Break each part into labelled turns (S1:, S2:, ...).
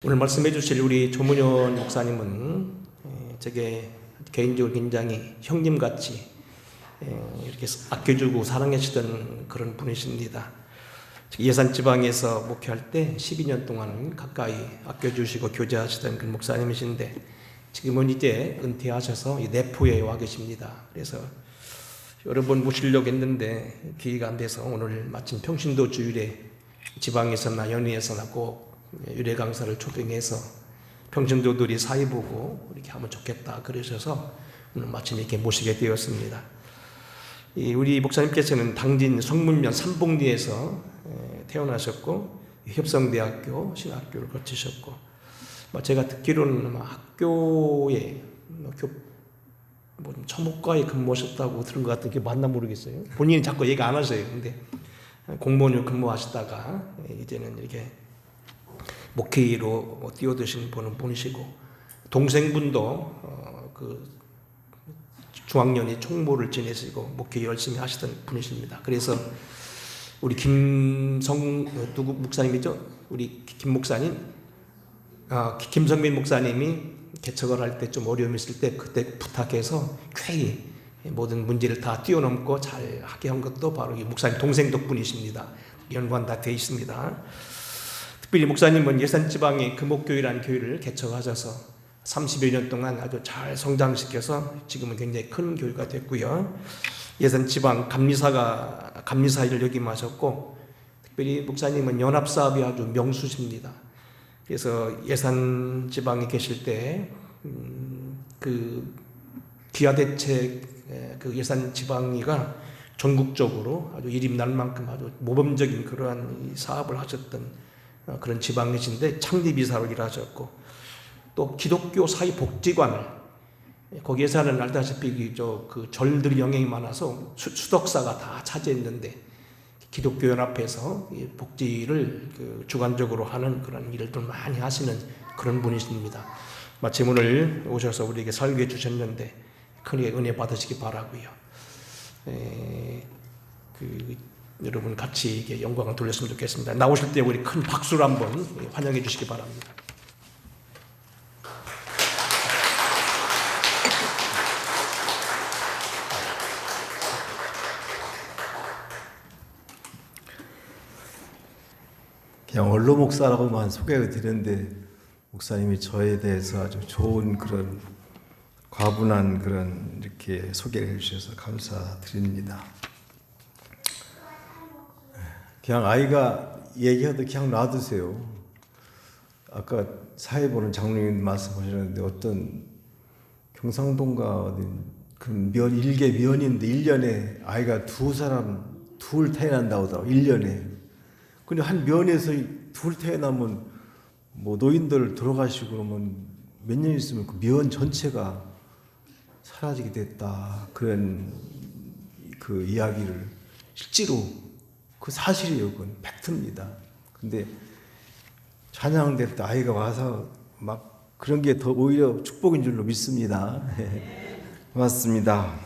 S1: 오늘 말씀해 주실 우리 조문현 목사님은 제게 개인적으로 굉장히 형님같이 이렇게 아껴주고 사랑하시던 그런 분이십니다. 예산지방에서 목회할 때 12년 동안 가까이 아껴주시고 교제하시던 그 목사님이신데 지금은 이제 은퇴하셔서 내포에 와 계십니다. 그래서 여러 번 모시려고 했는데 기회가 안 돼서 오늘 마침 평신도 주일에 지방에서나 연희에서나 꼭 유래 강사를 초빙해서 평신도들이 사이 보고 이렇게 하면 좋겠다 그러셔서 오늘 마침 이렇게 모시게 되었습니다. 우리 목사님께서는 당진 성문면 삼봉리에서 태어나셨고 협성대학교 신학교를 거치셨고 제가 듣기로는 학교에 처목과에 근무하셨다고 들은 것 같은데 맞나 모르겠어요. 본인이 자꾸 얘기 안 하세요. 근데 공무원으로 근무하시다가 이제는 이렇게 목회의로 뛰어드신 분이시고 동생분도 그 중학년이 총무를 지내시고 목회 열심히 하시던 분이십니다. 그래서 우리 누구 목사님이죠? 우리 김 목사님, 김성민 목사님이 개척을 할 때 좀 어려움이 있을 때 그때 부탁해서 쾌히 모든 문제를 다 뛰어넘고 잘 하게 한 것도 바로 이 목사님 동생 덕분이십니다. 연관 다 되어 있습니다. 특별히 목사님은 예산지방의 금옥교회라는 교회를 개척하셔서 30여 년 동안 아주 잘 성장시켜서 지금은 굉장히 큰 교회가 됐고요. 예산지방 감리사일을 역임하셨고 특별히 목사님은 연합사업이 아주 명수십니다. 그래서 예산지방에 계실 때 그 기아대책 그 예산지방이가 전국적으로 아주 이름 날 만큼 아주 모범적인 그러한 사업을 하셨던 그런 지방이신데 창립이사로 일하셨고 또 기독교 사회복지관을 거기에서는 알다시피 그 절들이 영향이 많아서 수덕사가 다 차지했는데 기독교 연합에서 복지를 주관적으로 하는 그런 일을 많이 하시는 그런 분이십니다. 마침 오늘 오셔서 우리에게 설교해 주셨는데 크게 은혜 받으시기 바라고요. 여러분 같이 이게 영광을 돌렸으면 좋겠습니다. 나오실 때 우리 큰 박수로 한번 환영해 주시기 바랍니다.
S2: 그냥 원로 목사라고만 소개를 드렸는데 목사님이 저에 대해서 아주 좋은 그런 과분한 그런 이렇게 소개를 해주셔서 감사드립니다. 그냥 아이가 얘기하도 그냥 놔두세요. 아까 사회 보는 장로님 말씀하셨는데 어떤 경상도인가 어디 일개 면인데 1년에 아이가 둘 태어난다고 하더라고. 1년에. 근데 한 면에서 둘 태어나면 뭐 노인들 돌아가시고 그러면 몇 년 있으면 그 면 전체가 사라지게 됐다. 그런 그 이야기를 실제로 그 사실이에요. 그건 팩트입니다. 근데 찬양될 때 아이가 와서 막 그런 게 더 오히려 축복인 줄로 믿습니다. 고맙습니다.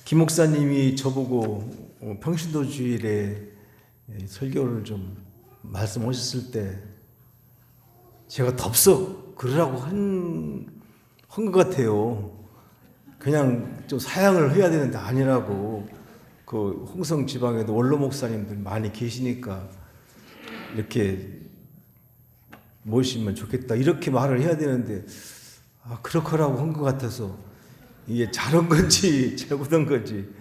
S2: 김 목사님이 저보고 평신도 주일에 설교를 좀 말씀하셨을 때 제가 덥석 그러라고 한 것 같아요. 그냥 좀 사양을 해야 되는데 아니라고. 그 홍성 지방에도 원로 목사님들 많이 계시니까 이렇게 모시면 좋겠다 이렇게 말을 해야 되는데 그렇게라고 한 것 같아서 이게 잘한 건지 잘못한 건지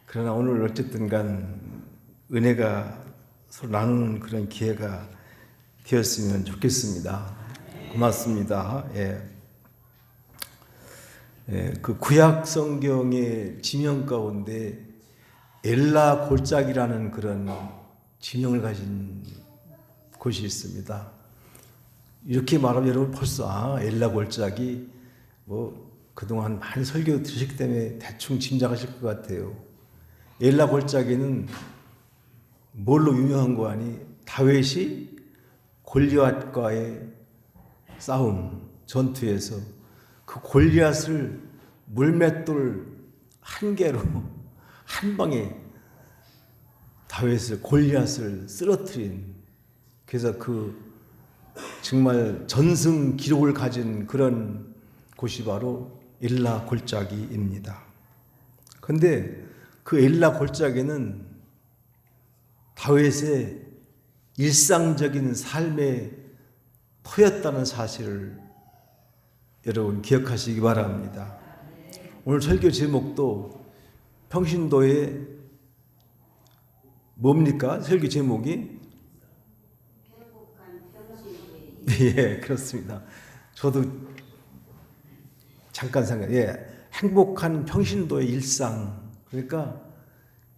S2: 그러나 오늘 어쨌든 간 은혜가 서로 나누는 그런 기회가 되었으면 좋겠습니다. 고맙습니다. 그 구약 성경의 지명 가운데 엘라 골짜기라는 그런 지명을 가진 곳이 있습니다. 이렇게 말하면 여러분 벌써 엘라 골짜기 뭐 그동안 많이 설교 들으셨기 때문에 대충 짐작하실 것 같아요. 엘라 골짜기는 뭘로 유명한 거 아니? 다윗이 골리앗과의 싸움, 전투에서 그 골리앗을 물맷돌 한 개로 한 방에 골리앗을 쓰러뜨린 그래서 정말 전승 기록을 가진 그런 곳이 바로 엘라 골짜기입니다. 근데 그 엘라 골짜기는 다윗의 일상적인 삶의 터였다는 사실을 여러분 기억하시기 바랍니다. 오늘 설교 제목도 평신도의 뭡니까? 설교 제목이? 예, 그렇습니다. 저도 잠깐 행복한 평신도의 일상. 그러니까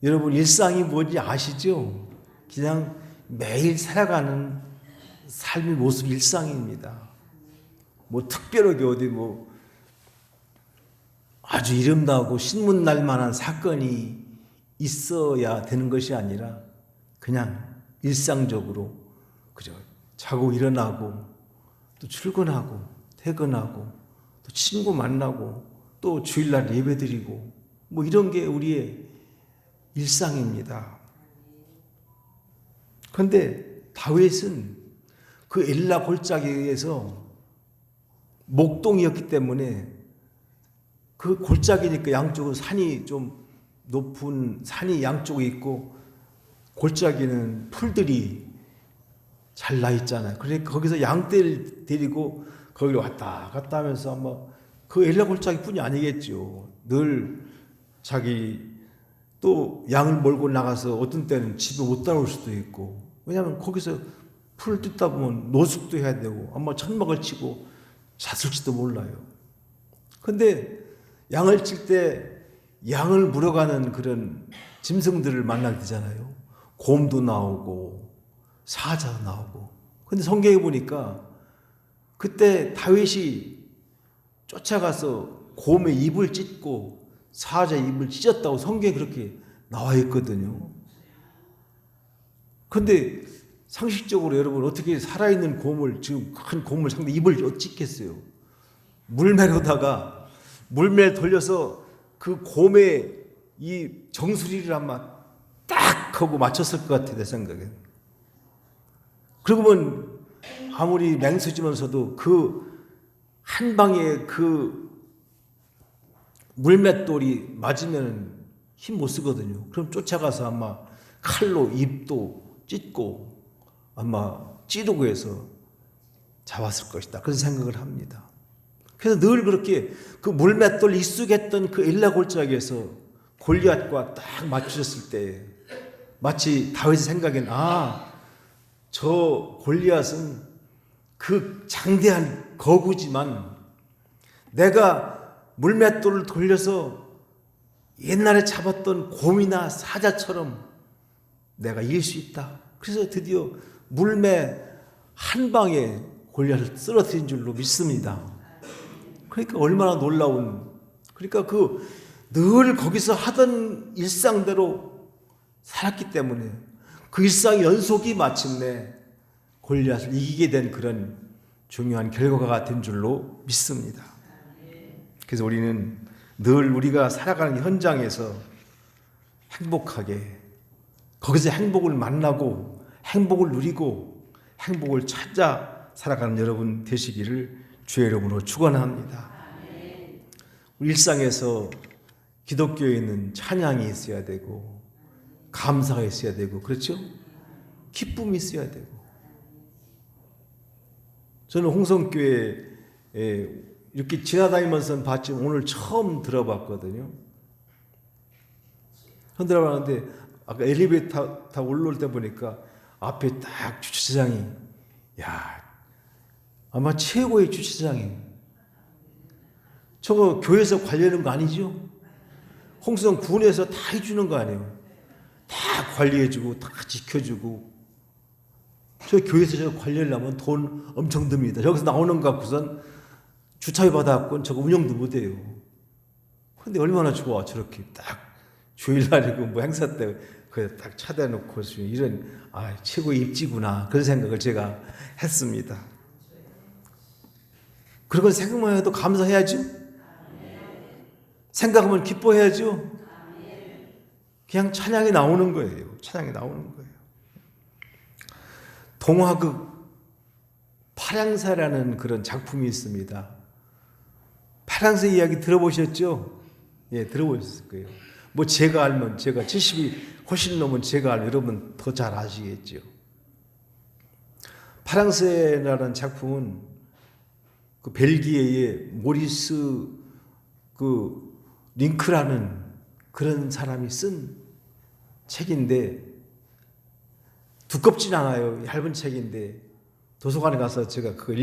S2: 여러분 일상이 뭔지 아시죠? 그냥 매일 살아가는 삶의 모습 일상입니다. 뭐 특별하게 어디 아주 이름나고 신문날 만한 사건이 있어야 되는 것이 아니라 그냥 일상적으로 그죠. 자고 일어나고 또 출근하고 퇴근하고 또 친구 만나고 또 주일날 예배드리고 이런 게 우리의 일상입니다. 그런데 다윗은 그 엘라 골짜기에서 목동이었기 때문에 그 골짜기니까 양쪽은 산이 좀 높은 산이 양쪽에 있고 골짜기는 풀들이 잘 나 있잖아요. 그러니까 거기서 양떼를 데리고 거기로 왔다 갔다 하면서 그 엘라 골짜기뿐이 아니겠죠. 늘 자기 또 양을 몰고 나가서 어떤 때는 집에 못 따라올 수도 있고, 왜냐하면 거기서 풀을 뜯다 보면 노숙도 해야 되고 아마 천막을 치고 잤을지도 몰라요. 근데 양을 칠 때 양을 물어가는 그런 짐승들을 만나게 되잖아요. 곰도 나오고 사자 나오고. 근데 성경에 보니까 그때 다윗이 쫓아가서 곰의 입을 찢고 사자의 입을 찢었다고 성경에 그렇게 나와 있거든요. 근데 상식적으로 여러분 어떻게 살아있는 곰을, 지금 큰 곰을 상대 입을 찢겠어요? 물매로다가 물매 돌려서 그 곰의 이 정수리를 아마 딱 하고 맞췄을 것 같아, 내 생각엔. 그러면 아무리 맹수지면서도 그 한 방에 그 물맷돌이 맞으면 힘 못 쓰거든요. 그럼 쫓아가서 아마 칼로 입도 찢고 아마 찌르고 해서 잡았을 것이다. 그런 생각을 합니다. 그래서 늘 그렇게 그 물맷돌 익숙했던 그 엘라 골짜기에서 골리앗과 딱 맞추셨을 때 마치 다윗의 생각엔 저 골리앗은 그 장대한 거구지만 내가 물맷돌을 돌려서 옛날에 잡았던 곰이나 사자처럼 내가 이길 수 있다. 그래서 드디어 물매 한 방에 골리앗을 쓰러뜨린 줄로 믿습니다. 그러니까 얼마나 놀라운, 그러니까 늘 거기서 하던 일상대로 살았기 때문에 그 일상 연속이 마침내 골리앗을 이기게 된 그런 중요한 결과가 된 줄로 믿습니다. 그래서 우리는 늘 우리가 살아가는 현장에서 행복하게 거기서 행복을 만나고 행복을 누리고 행복을 찾아 살아가는 여러분 되시기를 주의 이름으로 축원합니다. 우리 일상에서 기독교에는 찬양이 있어야 되고 감사가 있어야 되고 그렇죠? 기쁨이 있어야 되고. 저는 홍성교회에 이렇게 지나다니면서 봤지만 오늘 처음 들어봤거든요. 처음 들어봤는데 아까 엘리베이터 타고 올라올 때 보니까 앞에 딱 주차장이 아마 최고의 주차장이에요. 저거 교회에서 관리하는 거 아니죠? 홍성 군에서 다 해주는 거 아니에요? 다 관리해주고 다 지켜주고. 저 교회에서 저 관리하려면 돈 엄청 듭니다. 여기서 나오는 거 갖고선 주차비 받아갖고는 저거 운영도 못해요. 근데 얼마나 좋아. 저렇게 딱 주일날이고 행사 때 그냥 딱 차대놓고 이런 최고의 입지구나. 그런 생각을 제가 했습니다. 그런 생각만 해도 감사해야죠. 생각하면 기뻐해야죠. 그냥 찬양이 나오는 거예요. 찬양이 나오는 거예요. 동화극 파랑새라는 그런 작품이 있습니다. 파랑새 이야기 들어보셨죠? 예, 들어보셨을 거예요. 뭐 제가 알면, 제가 70이 훨씬 넘은 제가 알면 여러분 더 잘 아시겠죠. 파랑새라는 작품은 그 벨기에의 모리스 그 링크라는 그런 사람이 쓴 책인데, 두껍진 않아요. 얇은 책인데 도서관에 가서 제가 그걸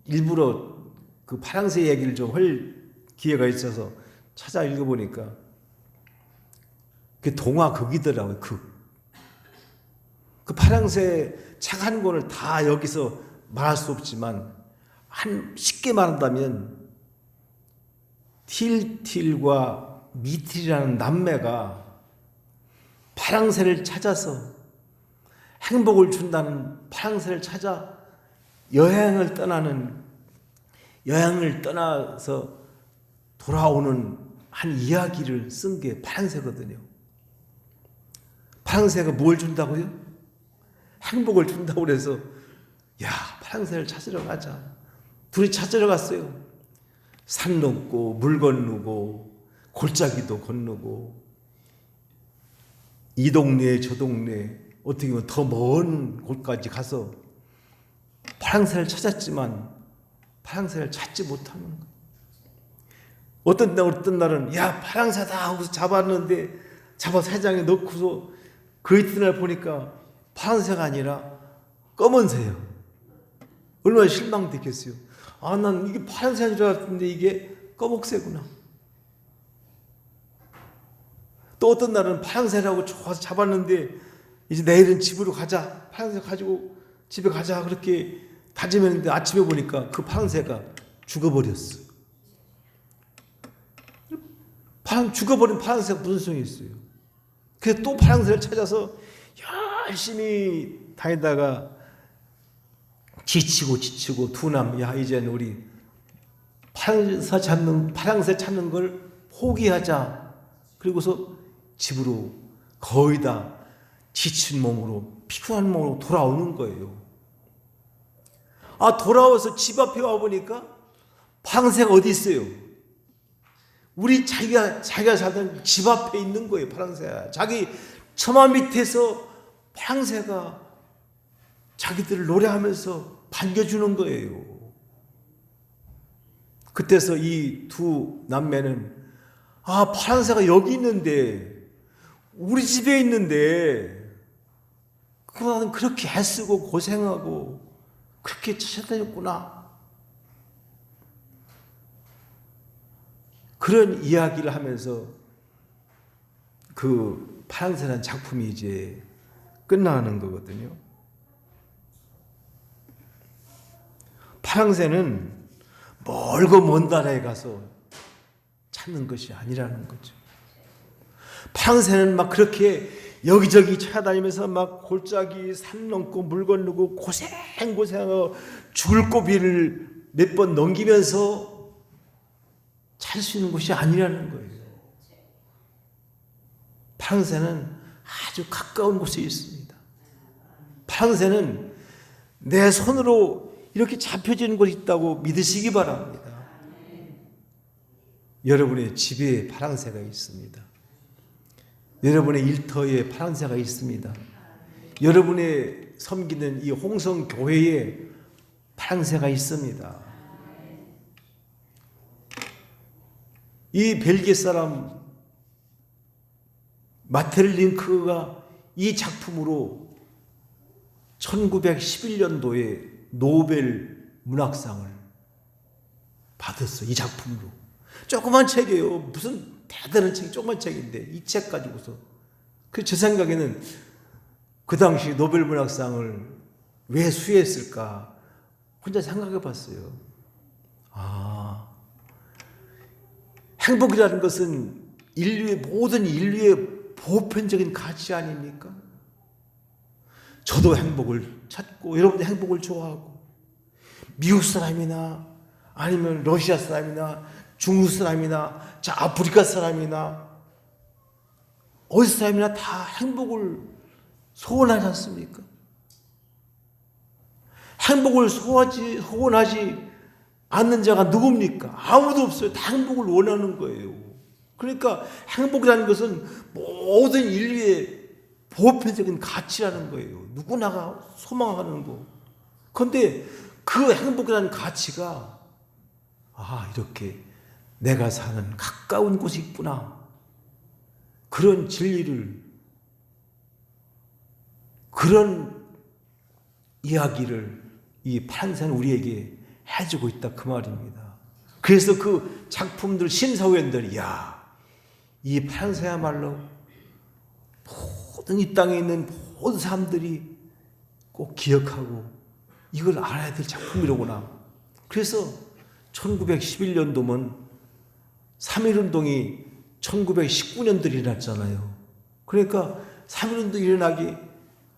S2: 일부러 그 파랑새 얘기를 좀 할 기회가 있어서 찾아 읽어보니까 그게 동화극이더라고요. 그 파랑새 책 한 권을 다 여기서 말할 수 없지만 쉽게 말한다면 틸틸과 미틸이라는 남매가 파랑새를 찾아서 행복을 준다는 파랑새를 찾아 여행을 떠나서 돌아오는 한 이야기를 쓴 게 파랑새거든요. 파랑새가 뭘 준다고요? 행복을 준다고 그래서 야, 파랑새를 찾으러 가자. 둘이 찾으러 갔어요. 산 넘고 물 건너고 골짜기도 건너고 이 동네 저 동네 어떻게 보면 더 먼 곳까지 가서 파랑새를 찾았지만 파랑새를 찾지 못하는 거예요. 어떤 날은 야, 파랑새다 하고서 잡아서 회장에 넣고서 그 이튿날 보니까 파랑새가 아니라 검은 새예요. 얼마나 실망됐겠어요. 아, 난 이게 파랑새인 줄 알았는데 이게 검옥새구나. 또 어떤 날은 파랑새라고 좋아서 잡았는데 이제 내일은 집으로 가자. 파랑새 가지고 집에 가자. 그렇게 다짐했는데 아침에 보니까 그 파랑새가 죽어버렸어요. 죽어버린 파랑새가 무슨 소용이 있어요. 그래서 또 파랑새를 찾아서 열심히 다니다가 지치고 두남, 야, 이제는 우리 파랑새 찾는 걸 포기하자. 그리고서 집으로 거의 다 지친 몸으로, 피곤한 몸으로 돌아오는 거예요. 아, 돌아와서 집 앞에 와보니까 파랑새가 어디 있어요? 자기가 살던 집 앞에 있는 거예요. 파랑새가 자기 처마 밑에서 파랑새가 자기들을 노래하면서 반겨주는 거예요. 그때서 이 두 남매는 아, 파랑새가 여기 있는데, 우리 집에 있는데 나는 그렇게 애쓰고 고생하고 그렇게 찾아다녔구나. 그런 이야기를 하면서 그 파랑새라는 작품이 이제 끝나는 거거든요. 파랑새는 멀고 먼 나라에 가서 찾는 것이 아니라는 거죠. 파랑새는 막 그렇게 여기저기 찾아다니면서 막 골짜기 산 넘고 물 건너고 고생하고 죽을 고비를 몇 번 넘기면서 찾을 수 있는 곳이 아니라는 거예요. 파랑새는 아주 가까운 곳에 있습니다. 파랑새는 내 손으로 이렇게 잡혀지는 곳이 있다고 믿으시기 바랍니다. 여러분의 집에 파랑새가 있습니다. 여러분의 일터에 파랑새가 있습니다. 여러분의 섬기는 이 홍성교회에 파랑새가 있습니다. 이 벨기에 사람 마텔링크가 이 작품으로 1911년도에 노벨 문학상을 받았어요. 이 작품으로. 조그만 책이에요. 무슨 대단한 책, 조그만 책인데 이 책 가지고서. 제 생각에는 그 당시 노벨 문학상을 왜 수여했을까 혼자 생각해 봤어요. 아, 행복이라는 것은 모든 인류의 보편적인 가치 아닙니까? 저도 행복을 찾고 여러분도 행복을 좋아하고 미국 사람이나 아니면 러시아 사람이나 중국 사람이나 아프리카 사람이나 어디 사람이나 다 행복을 소원하지 않습니까? 행복을 소원하지 않는 자가 누굽니까? 아무도 없어요. 다 행복을 원하는 거예요. 그러니까 행복이라는 것은 모든 인류의 보편적인 가치라는 거예요. 누구나가 소망하는 거. 그런데 그 행복이라는 가치가 이렇게 내가 사는 가까운 곳이 있구나. 그런 진리를, 그런 이야기를 이 파랑새는 우리에게 해주고 있다 그 말입니다. 그래서 그 작품들 신사위원들이 이 파랑새야말로 모든 이 땅에 있는 모든 사람들이 꼭 기억하고 이걸 알아야 될 작품이로구나. 그래서 1911년도면 3.1운동이 1919년도에 일어났잖아요. 그러니까 3.1운동이 일어나기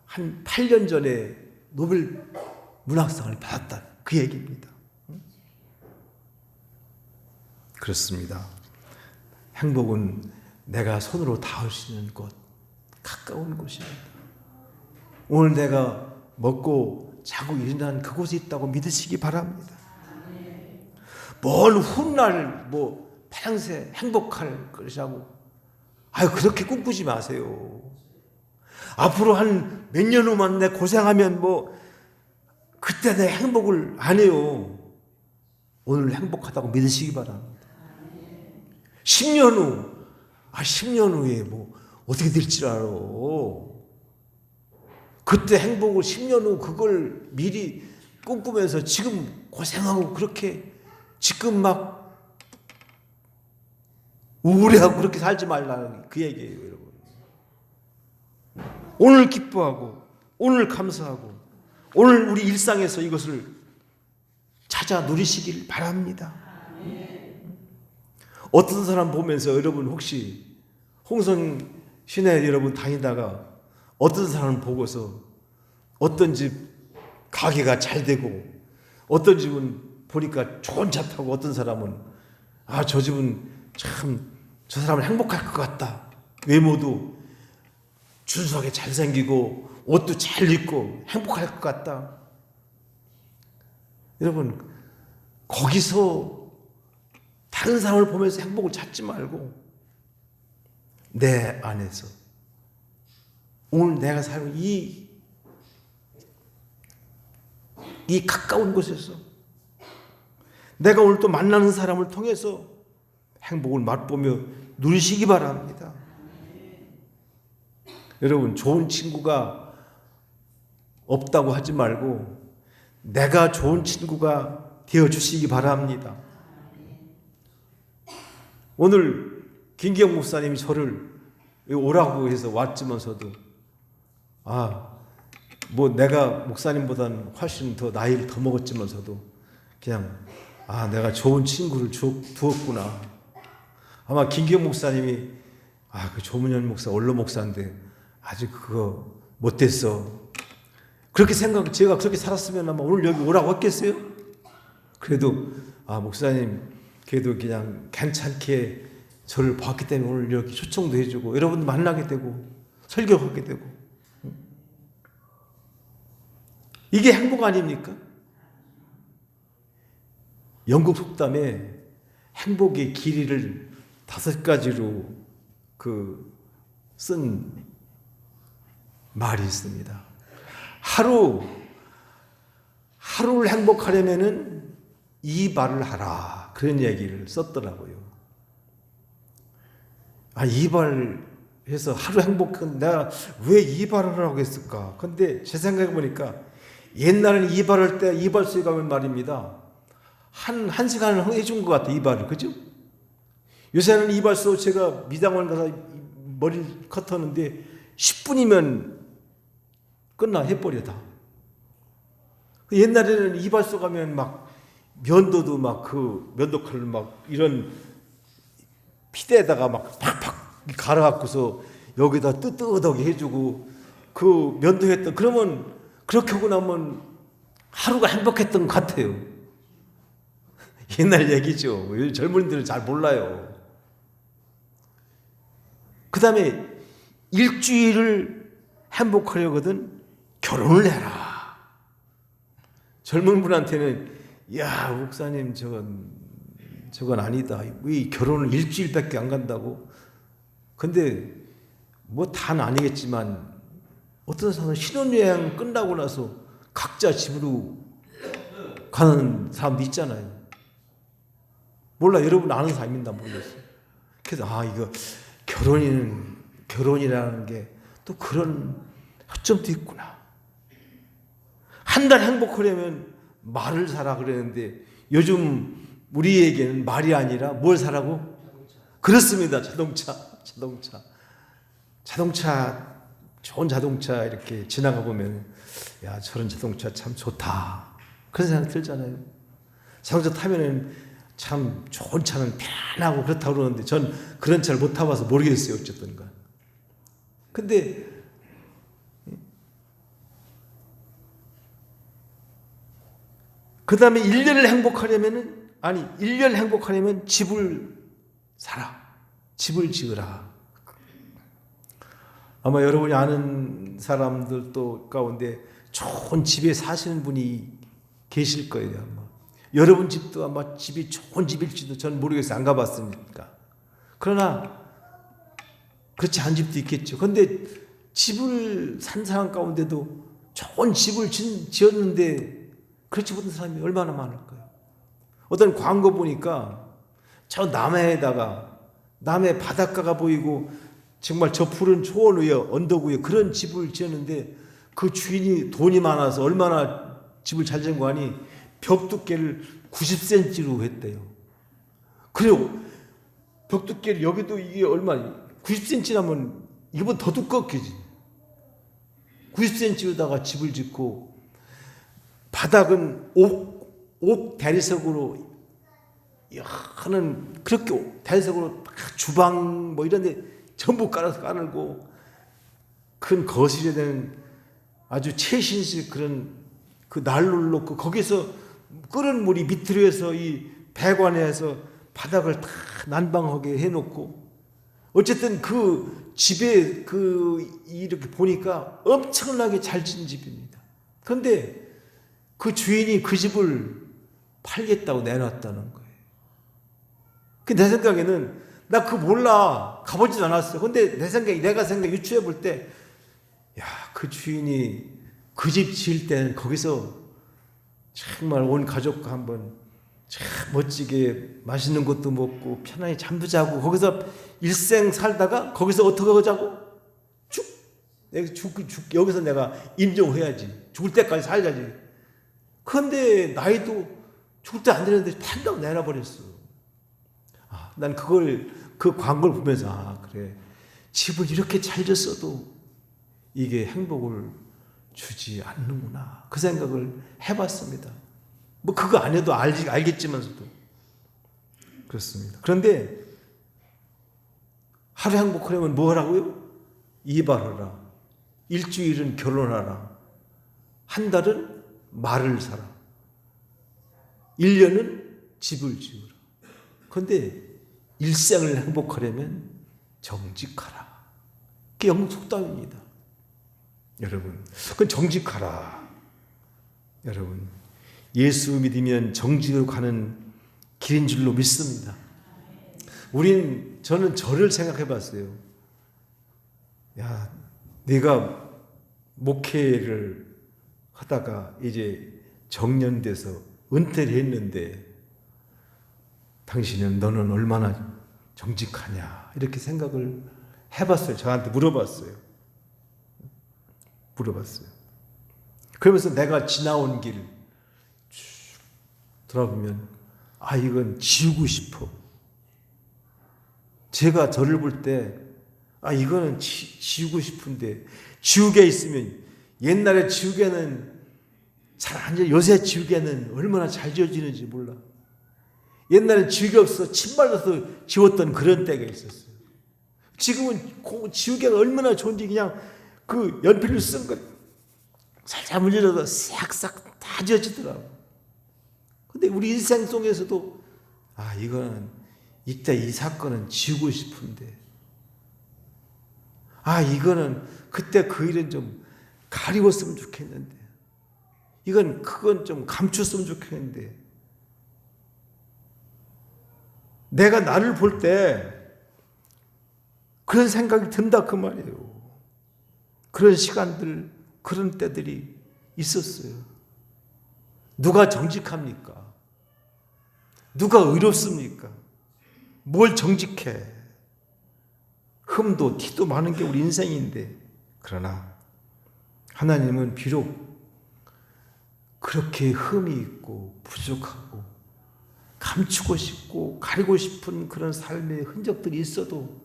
S2: 한 8년 전에 노벨 문학상을 받았다 그 얘기입니다. 그렇습니다. 행복은 내가 손으로 닿을 수 있는 곳, 가까운 곳입니다. 오늘 내가 먹고 자고 일어난 그곳에 있다고 믿으시기 바랍니다. 먼 훗날 파랑새 행복할 것이라고 그렇게 꿈꾸지 마세요. 앞으로 한 몇 년 후만 내 고생하면 그때 내 행복을 안 해요. 오늘 행복하다고 믿으시기 바랍니다. 10년 후 10년 후에 어떻게 될지 알아. 그때 행복을 10년 후 그걸 미리 꿈꾸면서 지금 고생하고 그렇게 지금 막 우울해하고 그렇게 살지 말라는 그 얘기예요, 여러분. 오늘 기뻐하고 오늘 감사하고 오늘 우리 일상에서 이것을 찾아 누리시길 바랍니다. 어떤 사람 보면서 여러분 혹시 홍성 시내 여러분 다니다가 어떤 사람을 보고서 어떤 집 가게가 잘 되고 어떤 집은 보니까 좋은 차 타고 어떤 사람은 저 집은 참 저 사람은 행복할 것 같다. 외모도 준수하게 잘생기고 옷도 잘 입고 행복할 것 같다. 여러분 거기서 다른 사람을 보면서 행복을 찾지 말고 내 안에서 오늘 내가 살고 이 가까운 곳에서 내가 오늘 또 만나는 사람을 통해서 행복을 맛보며 누리시기 바랍니다. 여러분 좋은 친구가 없다고 하지 말고 내가 좋은 친구가 되어주시기 바랍니다. 오늘 김기영 목사님이 저를 오라고 해서 왔지만서도 내가 목사님보다는 훨씬 더 나이를 더 먹었지만서도 그냥 내가 좋은 친구를 두었구나. 아마 김기영 목사님이 그 조문현 목사 원로 목사인데 아직 그거 못됐어. 그렇게 제가 그렇게 살았으면 아마 오늘 여기 오라고 했겠어요? 그래도 목사님 그래도 그냥 괜찮게 저를 봤기 때문에 오늘 이렇게 초청도 해주고 여러분도 만나게 되고 설교하게 되고 이게 행복 아닙니까? 영국 속담에 행복의 길이를 5가지로 쓴 말이 있습니다. 하루를 행복하려면은 2발을 하라. 그런 얘기를 썼더라고요. 2발 해서 하루 행복한 내가 왜 2발을 하라고 했을까? 근데 제 생각해 보니까 옛날에는 2발할 때 2발소에 가면 말입니다. 한 시간을 해준 것 같아요. 2발을. 그죠? 요새는 2발소 제가 미장원 가서 머리 컷하는데 10분이면 끝나 해버려 다. 옛날에는 2발소 가면 막 면도도 막 면도칼을 막 이런 피대에다가 막 팍팍 갈아갖고서 여기다 뜨뜻하게 해주고 그 면도했던 그러면 그렇게 하고 나면 하루가 행복했던 것 같아요. 옛날 얘기죠. 요즘 젊은이들은 잘 몰라요. 그 다음에 일주일을 행복하려거든 결혼을 해라. 젊은 분한테는 야 목사님 저건 아니다. 왜 결혼을 일주일밖에 안 간다고? 근데 뭐 다는 아니겠지만 어떤 사람은 신혼여행 끝나고 나서 각자 집으로 가는 사람도 있잖아요. 몰라 여러분 아는 사람 있나 모르겠어요. 그래서 이거 결혼이라는 게 또 그런 허점도 있구나. 한 달 행복하려면 말을 사라 그랬는데 요즘 우리에게는 말이 아니라 뭘 사라고? 그렇습니다. 자동차 좋은 자동차 이렇게 지나가 보면 야 저런 자동차 참 좋다 그런 생각 들잖아요. 자동차 타면은 참 좋은 차는 편하고 그렇다고 그러는데 전 그런 차를 못 타봐서 모르겠어요. 어쨌든가. 근데 그 다음에 1년을 행복하려면 집을 사라. 집을 지으라. 아마 여러분이 아는 사람들도 가운데 좋은 집에 사시는 분이 계실 거예요. 아마. 여러분 집도 아마 집이 좋은 집일지도 전 모르겠어요. 안 가봤으니까. 그러나 그렇지 않은 집도 있겠죠. 그런데 집을 산 사람 가운데도 좋은 집을 지었는데 그렇지 못한 사람이 얼마나 많을까요? 어떤 광고 보니까 저 남해 바닷가가 보이고 정말 저 푸른 초원 위에 언덕 위에 그런 집을 지었는데 그 주인이 돈이 많아서 얼마나 집을 잘 지은 거 아니 벽 두께를 90cm로 했대요. 그리고 벽 두께를 여기도 이게 얼마 90cm라면 이보다 더 두껍겠지. 90cm로다가 집을 짓고 바닥은 옥 대리석으로 하는 그렇게 대리석으로 주방 뭐 이런 데 전부 깔고 큰 거실에 대한 아주 최신식 그런 그 난로를 놓고 거기서 끓은 물이 밑으로 해서 이 배관에서 바닥을 다 난방하게 해놓고 어쨌든 그 집에 이렇게 보니까 엄청나게 잘 지은 집입니다. 그런데 그 주인이 그 집을 팔겠다고 내놨다는 거예요. 내 생각에는 나 그거 몰라. 가보지도 않았어. 근데 내가 유추해 볼 때, 그 주인이 그 집 지을 때는 거기서 정말 온 가족과 한번 참 멋지게 맛있는 것도 먹고 편안히 잠도 자고 거기서 일생 살다가 거기서 어떻게 하자고? 여기서 내가 인정해야지. 죽을 때까지 살자지. 그런데 나이도 죽을 때 안 되는데 판다고 내놔버렸어. 난 그 광고를 보면서 그래 집을 이렇게 잘 졌어도 이게 행복을 주지 않는구나 그 생각을 해봤습니다. 뭐 그거 안 해도 알겠지만서도 그렇습니다. 그런데 하루 행복하려면 뭐 하라고요? 이발하라. 일주일은 결혼하라. 한 달은 말을 사라. 1년은 집을 지으라. 그런데 일생을 행복하려면 정직하라. 그게 영국 속담입니다. 여러분, 그건 정직하라. 여러분, 예수 믿으면 정직으로 가는 길인 줄로 믿습니다. 저는 저를 생각해 봤어요. 내가 목회를 하다가 이제 정년돼서 은퇴를 했는데 너는 얼마나 정직하냐 이렇게 생각을 해봤어요. 저한테 물어봤어요. 그러면서 내가 지나온 길 쭉 돌아보면 이건 지우고 싶어. 제가 저를 볼 때 이거는 지우고 싶은데 지우개 있으면 옛날에 지우개는 잘 안 지워. 요새 지우개는 얼마나 잘 지워지는지 몰라. 옛날에 지우개 없어서 침 발라서 지웠던 그런 때가 있었어요. 지금은 지우개가 얼마나 좋은지 그냥 그 연필로 쓴 거 살짝 물려줘도 싹싹 다 지워지더라고. 근데 우리 일생 속에서도 이거는 이때 이 사건은 지우고 싶은데 이거는 그때 그 일은 좀 가리웠으면 좋겠는데 그건 좀 감췄으면 좋겠는데, 내가 나를 볼 때 그런 생각이 든다 그 말이에요. 그런 시간들, 그런 때들이 있었어요. 누가 정직합니까? 누가 의롭습니까? 뭘 정직해? 흠도 티도 많은 게 우리 인생인데, 그러나 하나님은 비록 그렇게 흠이 있고 부족하고 감추고 싶고 가리고 싶은 그런 삶의 흔적들이 있어도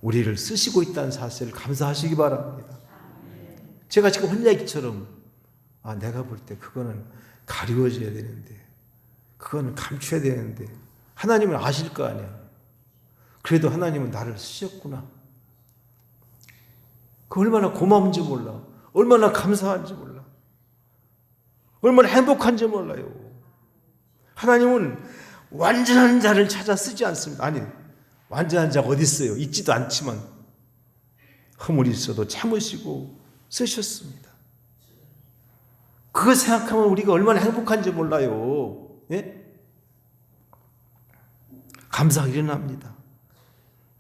S2: 우리를 쓰시고 있다는 사실을 감사하시기 바랍니다. 제가 지금 한 얘기처럼 내가 볼 때 그거는 가리워져야 되는데, 그거는 감춰야 되는데 하나님은 아실 거 아니야. 그래도 하나님은 나를 쓰셨구나. 그 얼마나 고마운지 몰라. 얼마나 감사한지 몰라. 얼마나 행복한지 몰라요. 하나님은 완전한 자를 찾아 쓰지 않습니다. 아니, 완전한 자가 어디 있어요? 있지도 않지만 허물이 있어도 참으시고 쓰셨습니다. 그거 생각하면 우리가 얼마나 행복한지 몰라요. 예? 감사가 일어납니다.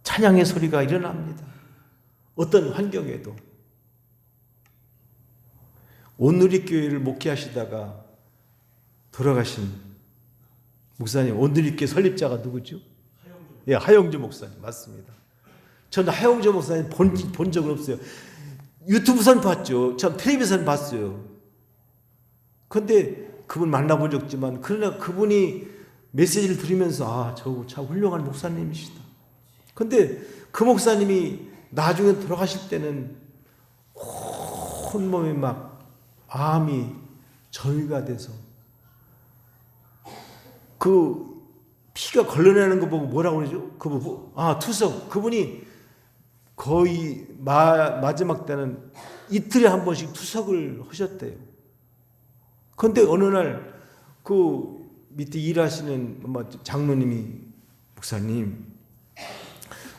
S2: 찬양의 소리가 일어납니다. 어떤 환경에도. 온누리교회를 목회하시다가 돌아가신 목사님, 온누리교회 설립자가 누구죠? 하영주 목사님. 맞습니다. 저는 하영주 목사님 본 적은 없어요. 유튜브선 봤죠. 전 텔레비전 봤어요. 그런데 그분 만나본 적 없지만, 그러나 그분이 메시지를 들으면서 저거 참 훌륭한 목사님이시다. 그런데 그 목사님이 나중에 돌아가실 때는 온몸에 막 암이 점이가 돼서 그 피가 걸러내는 거 보고 뭐라고 그러죠? 투석. 그분이 거의 마지막 때는 이틀에 한 번씩 투석을 하셨대요. 그런데 어느 날 그 밑에 일하시는 장로님이, 목사님,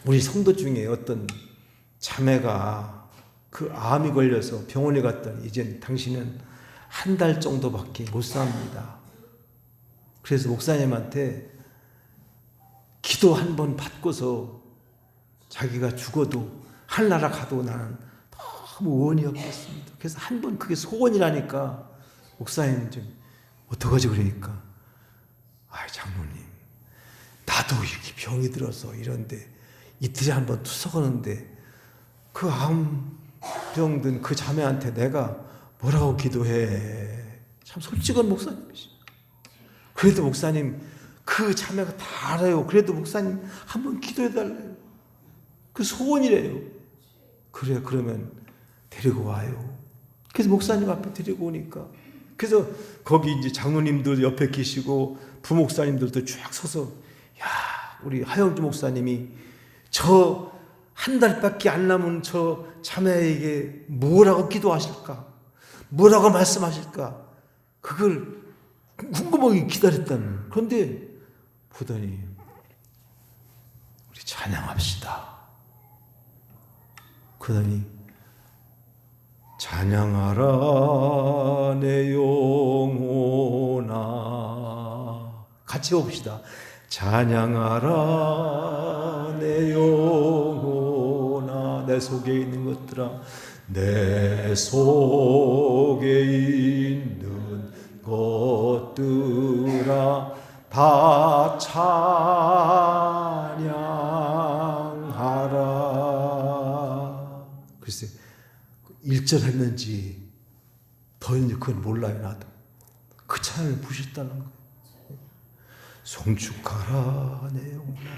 S2: 우리 성도 중에 어떤 자매가 그 암이 걸려서 병원에 갔더니 이제 당신은 한 달 정도밖에 못 삽니다. 그래서 목사님한테 기도 한 번 받고서 자기가 죽어도 하늘나라 가도 나는 너무 원이 없겠습니다. 그래서 한 번 그게 소원이라니까 목사님 좀 어떡하지 그러니까, 장로님, 나도 이렇게 병이 들어서 이런데 이틀에 한 번 투석하는데 그 암병든 그 자매한테 내가 뭐라고 기도해. 참 솔직한 목사님이시죠. 그래도 목사님, 그 자매가 다 알아요. 그래도 목사님 한번 기도해달래요. 그 소원이래요. 그래, 그러면 데리고 와요. 그래서 목사님 앞에 데리고 오니까, 그래서 거기 이제 장로님들 옆에 계시고 부목사님들도 쫙 서서, 우리 하영주 목사님이 저 한 달밖에 안 남은 저 자매에게 뭐라고 기도하실까? 뭐라고 말씀하실까? 그걸 궁금하게 기다렸다는. 그런데 보더니 우리 찬양합시다. 그러더니 찬양하라 내 영혼아. 같이 봅시다. 찬양하라 내 영혼아. 내 속에 있는 것들아, 내 속에 있는 것들아 다 찬양하라. 글쎄 1절 했는지 더 이제 그건 몰라요. 나도 그 찬양을 부셨다는 거예요. 송축하라 내 영혼아,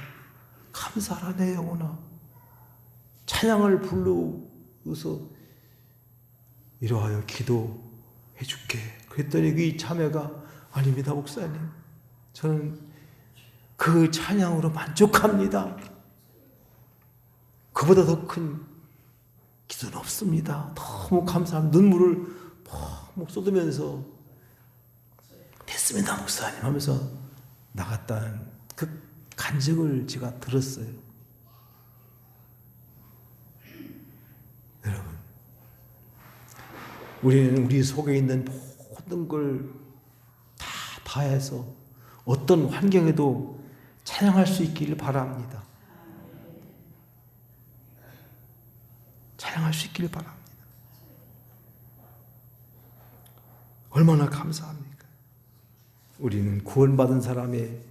S2: 감사하라 내 영혼아. 찬양을 부르고서 이러하여 기도해 줄게. 그랬더니 이 자매가, 아닙니다 목사님, 저는 그 찬양으로 만족합니다. 그보다 더 큰 기도는 없습니다. 너무 감사합니다. 눈물을 푹 쏟으면서 됐습니다 목사님 하면서 나갔다는 그 간증을 제가 들었어요. 여러분, 우리는 우리 속에 있는 모든 걸 다 다해서 어떤 환경에도 찬양할 수 있기를 바랍니다. 찬양할 수 있기를 바랍니다. 얼마나 감사합니까? 우리는 구원받은 사람의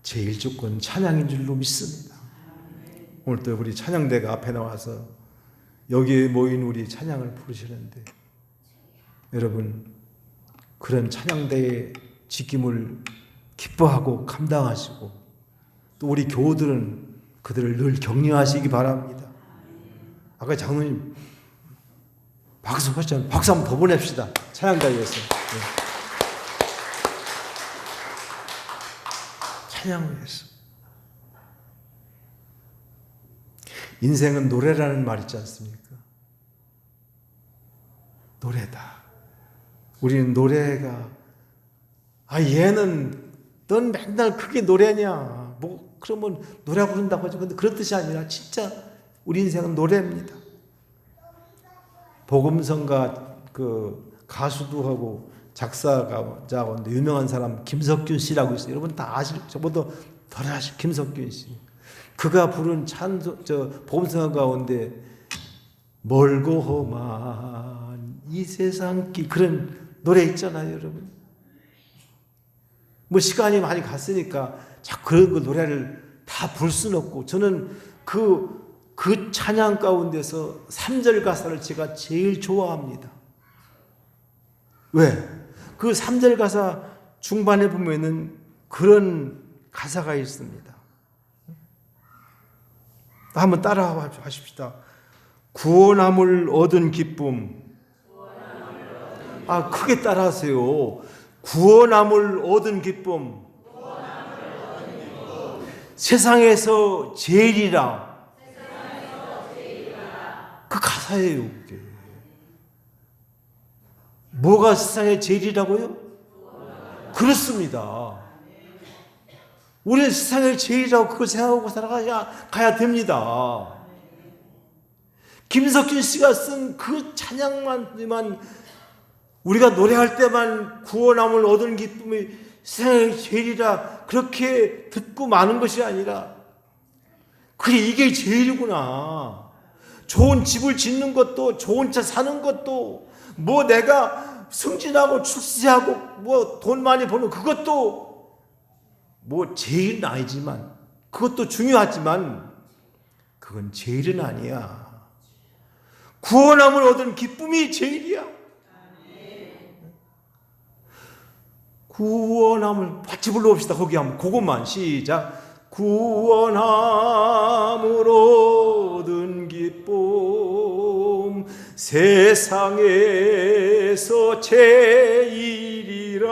S2: 제일 조건 찬양인 줄로 믿습니다. 오늘 또 우리 찬양대가 앞에 나와서 여기에 모인 우리 찬양을 부르시는데 여러분 그런 찬양대의 직임을 기뻐하고 감당하시고 또 우리 교우들은 그들을 늘 격려하시기 바랍니다. 아까 장로님 박수 하셨잖아요. 박수 한번 더 보냅시다. 찬양대에 위해서. 찬양을 위해서. 인생은 노래라는 말 있지 않습니까? 노래다. 우리는 노래가 얘는 넌 맨날 그게 노래냐 뭐 그러면 노래 부른다고 하죠. 근데 그런 뜻이 아니라 진짜 우리 인생은 노래입니다. 복음성가 그 가수도 하고 작사가자고 유명한 사람 김석균 씨라고 있어요. 여러분 다 아실, 저보다 덜 아실 김석균 씨. 그가 부른 복음성가 가운데 멀고 험한 이 세상길 그런 노래 있잖아요, 여러분. 뭐 시간이 많이 갔으니까 자꾸 그런 그 노래를 다 부를 수는 없고 저는 그 찬양 가운데서 3절 가사를 제가 제일 좋아합니다. 왜? 그 3절 가사 중반에 보면은 그런 가사가 있습니다. 한번 따라 하십시다. 구원함을 얻은 기쁨. 크게 따라 하세요. 구원함을 얻은 기쁨. 세상에서 제일이라. 그 가사예요, 그게. 뭐가 세상에 제일이라고요? 그렇습니다. 우리는 세상에 제일이라고 그걸 생각하고 살아가야 됩니다. 김석균 씨가 쓴 그 찬양만 우리가 노래할 때만 구원함을 얻은 기쁨이 세상에 제일이라 그렇게 듣고 마는 것이 아니라 그래 이게 제일이구나. 좋은 집을 짓는 것도 좋은 차 사는 것도 뭐 내가 승진하고 출세하고 뭐 돈 많이 버는 그것도 뭐 제일은 아니지만 그것도 중요하지만 그건 제일은 아니야. 구원함을 얻은 기쁨이 제일이야. 구원함을 같이 불러봅시다. 거기 한번 그것만 시작. 구원함을 얻은 기쁨 세상에서 제일이라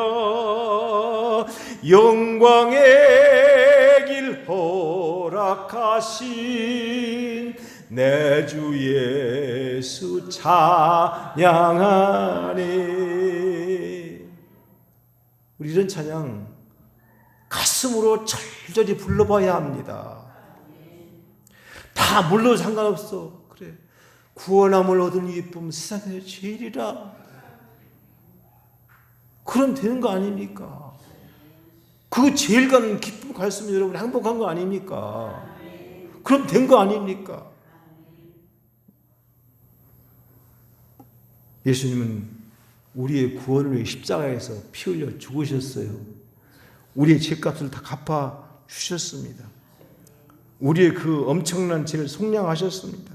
S2: 영광의 길 허락하신 내 주 예수 찬양하네. 우리 이런 찬양 가슴으로 절절히 불러봐야 합니다. 다 물론 상관없어. 그래 구원함을 얻은 기쁨 세상에 제일이라. 그럼 되는 거 아닙니까? 그 제일 가는 기쁨 갔으면 여러분 행복한 거 아닙니까? 그럼 된 거 아닙니까? 예수님은 우리의 구원을 위해 십자가에서 피 흘려 죽으셨어요. 우리의 죄값을 다 갚아 주셨습니다. 우리의 그 엄청난 죄를 속량하셨습니다.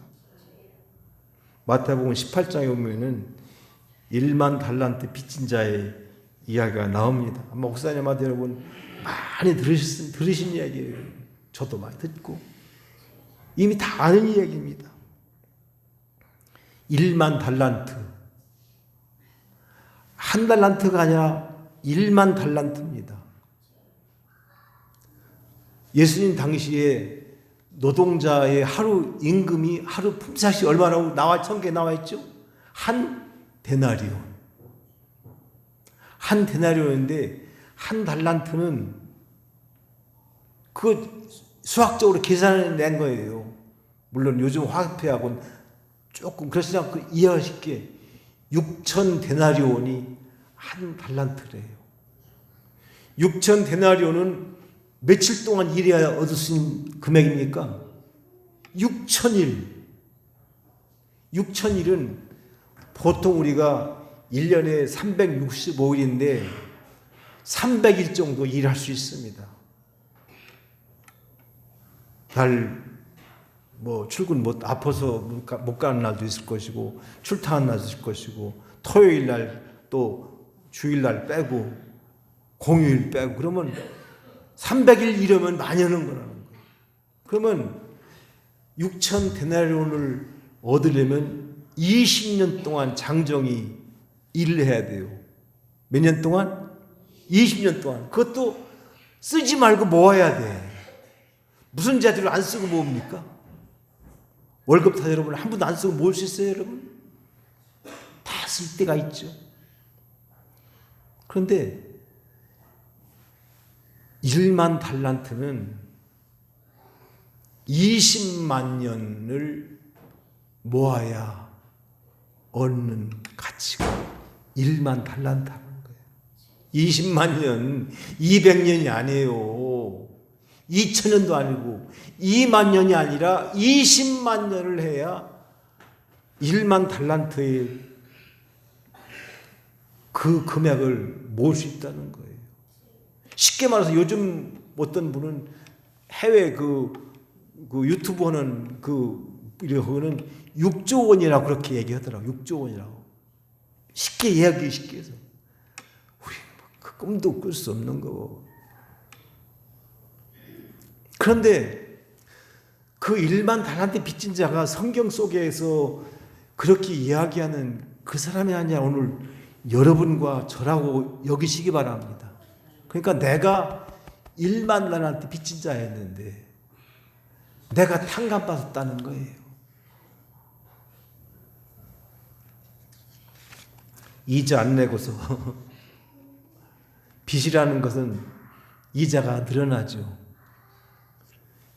S2: 마태복음 18장에 보면은 1만 달란트 빚진 자의 이야기가 나옵니다. 목사님한테 여러분 많이 들으신 이야기예요. 저도 많이 듣고 이미 다 아는 이야기입니다. 1만 달란트. 한 달란트가 아니라 1만 달란트입니다. 예수님 당시에 노동자의 하루 임금이 하루 품삯이 얼마라고 성경에 나와 있죠? 한 데나리온. 한 데나리온인데 한 달란트는 그 수학적으로 계산해낸 거예요. 물론 요즘 화폐하고는 조금 그렇지 않고 이해가 쉽게 6천 데나리온이 한 달란트래요. 6천 데나리온은 며칠 동안 일해야 얻을 수 있는 금액입니까? 6천일. 6천일은 보통 우리가 1년에 365일인데 300일 정도 일할 수 있습니다. 출근 아파서 못 가는 날도 있을 것이고, 출타한 날도 있을 것이고, 토요일 날 또 주일 날 빼고, 공휴일 빼고, 그러면 300일 일하면 많이 하는 거라는 거예요. 그러면 6천 데나리온을 얻으려면 20년 동안 장정이 일을 해야 돼요. 몇 년 동안? 20년 동안. 그것도 쓰지 말고 모아야 돼. 무슨 재주를 안 쓰고 모읍니까? 월급 다 여러분 한 번도 안 쓰고 모을 수 있어요, 여러분? 다 쓸 때가 있죠. 그런데 1만 달란트는 20만 년을 모아야 얻는 가치가 1만 달란트 하는 거예요. 20만 년, 200년이 아니에요. 2000년도 아니고 2만 년이 아니라 20만 년을 해야 1만 달란트의 그 금액을 모을 수 있다는 거예요. 쉽게 말해서 요즘 어떤 분은 해외 그 유튜브 하는 이거는 6조 원이라고 그렇게 얘기하더라고요. 6조 원이라고. 쉽게 이야기 쉽게 해서. 우리 그 꿈도 꿀 수 없는 거고. 그런데 그 1만 달란트 빚진 자가 성경 속에서 그렇게 이야기하는 그 사람이 아니라 오늘 여러분과 저라고 여기시기 바랍니다. 그러니까 내가 1만 달란트 빚진 자였는데 내가 탕감받았다는 거예요. 이자 안 내고서 빚이라는 것은 이자가 늘어나죠.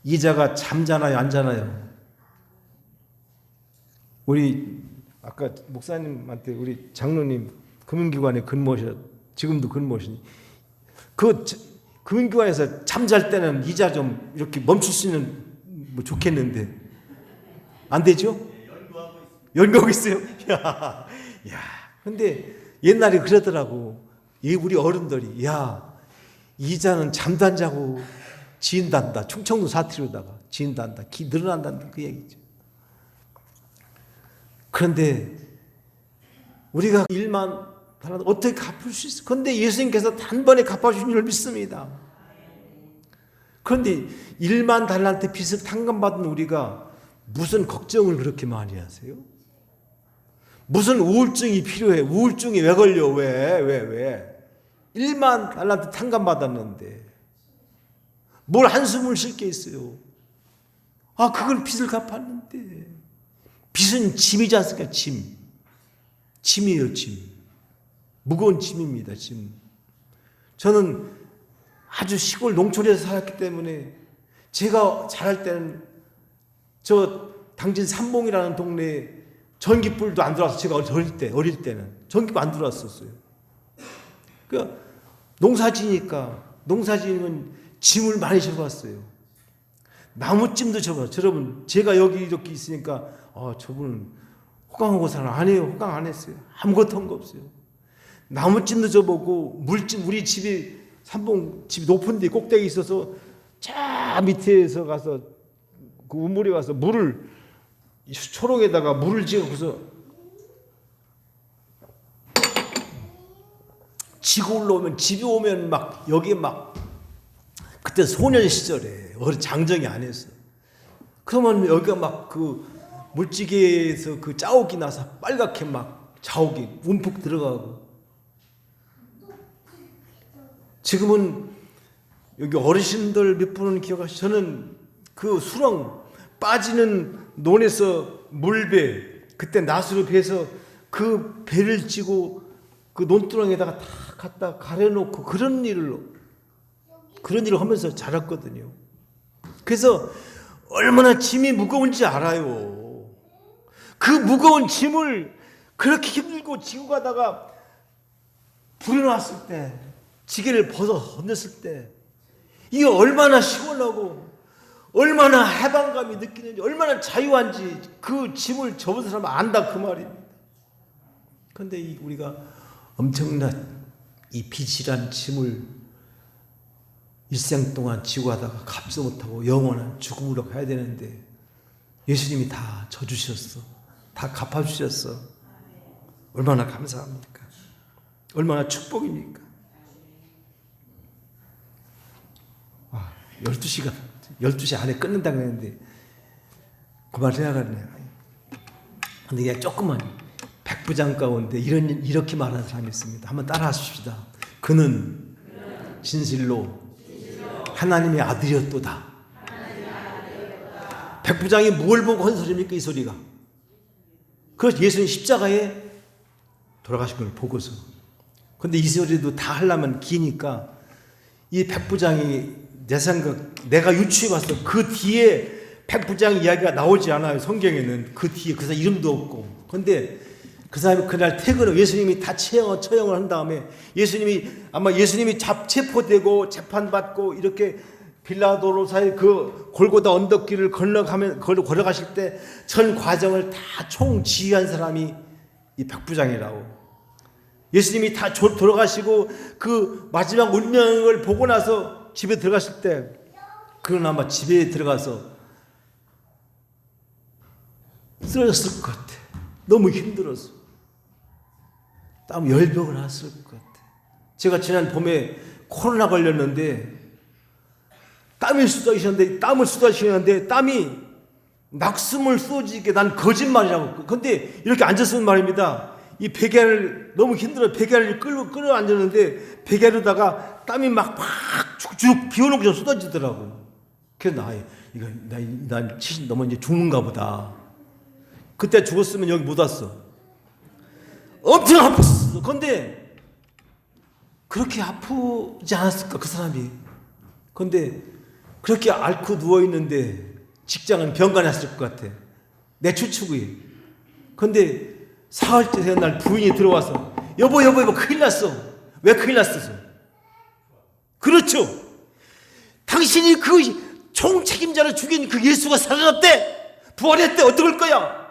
S2: 이자가 잠자나요, 안 자나요? 우리 아까 목사님한테 우리 장로님 금융기관에 지금도 근무하시니 그 금융기관에서 잠잘 때는 이자 좀 이렇게 멈출 수 있는 뭐 좋겠는데 안 되죠? 연구하고 있어요. 야, 근데 옛날에 그러더라고. 우리 어른들이 이자는 잠도 안 자고 지인단다. 충청도 사투리로다가 지인단다. 늘어난단다. 그 얘기죠. 그런데 우리가 1만 달란트 어떻게 갚을 수 있어? 그런데 예수님께서 단번에 갚아주신 줄 믿습니다. 그런데 1만 달란트 빚을 탕감받은 우리가 무슨 걱정을 그렇게 많이 하세요? 무슨 우울증이 필요해? 우울증이 왜 걸려? 왜? 1만 달란트 탕감받았는데 뭘 한숨을 쉴 게 있어요? 그걸 빚을 갚았는데. 빚은 짐이지 않습니까? 짐이에요, 짐. 무거운 짐입니다, 짐. 저는 아주 시골 농촌에서 살았기 때문에 제가 자랄 때는 저 당진 삼봉이라는 동네에 전기불도 안 들어와서 제가 어릴 때는 전기불 안 들어왔었어요. 그러니까 농사지니면 짐을 많이 접었어요. 나무찜도 접었어요. 여러분, 제가 여기 이렇게 있으니까 저분은 호강하고 살아. 아니에요. 호강 안 했어요. 아무것도 한 거 없어요. 나무찜도 접었고 물찜, 우리 집이 삼봉 집이 높은 데 꼭대기 있어서 저 밑에서 가서 그 우물에 가서 물을 초롱에다가 물을 지어서 지고 올라오면 집에 오면 막 여기에 막 그때 소년 시절에 장정이 안 했어. 그러면 여기가 막 그 물찌개에서 그 자욱이 나서 빨갛게 막 자욱이 움푹 들어가고. 지금은 여기 어르신들 몇 분은 기억하시죠? 저는 그 수렁 빠지는 논에서 물배 그때 낫으로 배서 그 배를 찌고 그 논두렁에다가 다 갖다 가려놓고 그런 일을 하면서 자랐거든요. 그래서 얼마나 짐이 무거운지 알아요. 그 무거운 짐을 그렇게 힘들고 지고 가다가 불이 났을 때, 지게를 벗어 던졌을 때 이게 얼마나 시원하고 얼마나 해방감이 느끼는지, 얼마나 자유한지 그 짐을 접은 사람은 안다 그 말입니다. 그런데 우리가 엄청난 이 비실한 짐을 일생 동안 지고 가다가 갚지 못하고 영원한 죽음으로 가야 되는데 예수님이 다 져주셨어. 다 갚아주셨어. 얼마나 감사합니까? 얼마나 축복입니까? 12시 안에 끊는다고 했는데 그만 해야겠네. 근데 그냥 조금만, 백부장 가운데 이렇게 말하는 사람이 있습니다. 한번 따라 하십시다. 그는 진실로 하나님의 아들이었도다. 백부장이 뭘 보고 한 소리입니까? 이 소리가. 그래서 예수님 십자가에 돌아가신 걸 보고서. 근데 이 소리도 다 하려면 기니까 이 백부장이 내 생각, 내가 유추해 봤어. 그 뒤에 백부장 이야기가 나오지 않아요. 성경에는 그 뒤에 그 사람 이름도 없고. 근데 그 사람이 그날 퇴근을 예수님이 다 처형을 한 다음에 예수님이 체포되고 재판받고 이렇게 빌라도로사의 그 골고다 언덕길을 걸어가실 때 전 과정을 다 총지휘한 사람이 이 백부장이라고. 예수님이 다 돌아가시고 그 마지막 운명을 보고 나서 집에 들어갔을 때 그는 아마 집에 들어가서 쓰러졌을 것 같아. 너무 힘들어서 땀 열병을 했을 것 같아. 제가 지난 봄에 코로나 걸렸는데 땀을 쏟아지셨는데 땀이 낙숨을 쏟아지게 난 거짓말이라고. 근데 이렇게 앉았으면 말입니다. 이 베개를 너무 힘들어 베개를 끌어 앉았는데 베개로다가 땀이 막 쭉쭉 비오는 것처럼 쏟아지더라고. 그래서 난 70 넘어 이제 죽는가 보다. 그때 죽었으면 여기 못 왔어. 엄청 아팠어. 근데 그렇게 아프지 않았을까 그 사람이. 근데 그렇게 앓고 누워있는데 직장은 병간했을 것 같아. 내 추측이. 근데 사흘째 되는 날 부인이 들어와서 여보 큰일 났어. 왜 큰일 났어? 그렇죠. 당신이 그 총책임자를 죽인 그 예수가 살아났대. 부활했대. 어떡할 거야?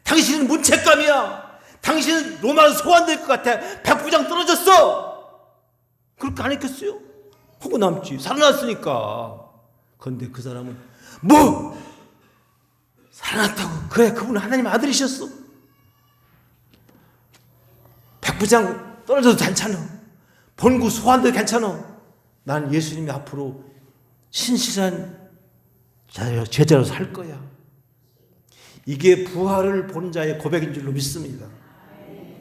S2: 당신은 문책감이야. 당신은 로마로 소환될 것 같아. 백부장 떨어졌어. 그렇게 안 했겠어요? 하고 남지. 살아났으니까. 그런데 그 사람은 뭐? 살아났다고. 그래, 그분은 하나님의 아들이셨어. 백부장 떨어져도 괜찮아. 본구 소환돼도 괜찮아. 난 예수님이 앞으로 신실한 제자로 살 거야. 이게 부활을 본 자의 고백인 줄로 믿습니다.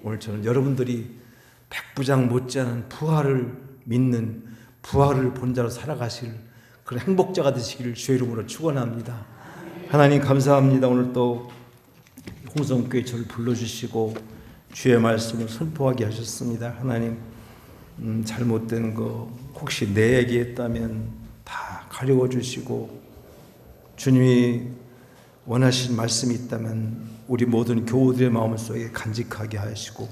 S2: 오늘 저는 여러분들이 백부장 못지않은 부활을 믿는, 부활을 본 자로 살아가실 그런 행복자가 되시기를 주의 이름으로 축원합니다. 하나님 감사합니다. 오늘 또 홍성교회 저를 불러주시고 주의 말씀을 선포하게 하셨습니다. 하나님, 잘못된 거 혹시 내 얘기했다면 다 가려워 주시고, 주님이 원하신 말씀이 있다면 우리 모든 교우들의 마음 속에 간직하게 하시고,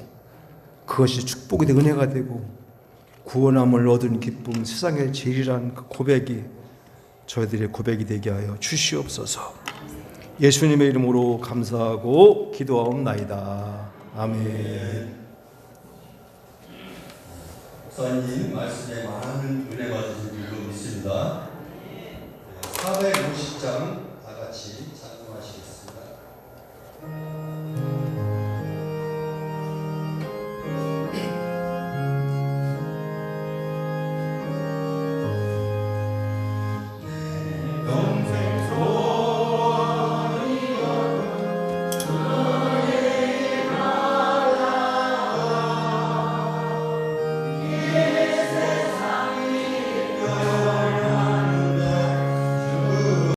S2: 그것이 축복이 되고 은혜가 되고 구원함을 얻은 기쁨, 세상의 제일이란 그 고백이 저희들의 고백이 되게 하여 주시옵소서. 예수님의 이름으로 감사하고 기도하옵나이다. 아멘.
S3: 목사님 말씀에 많은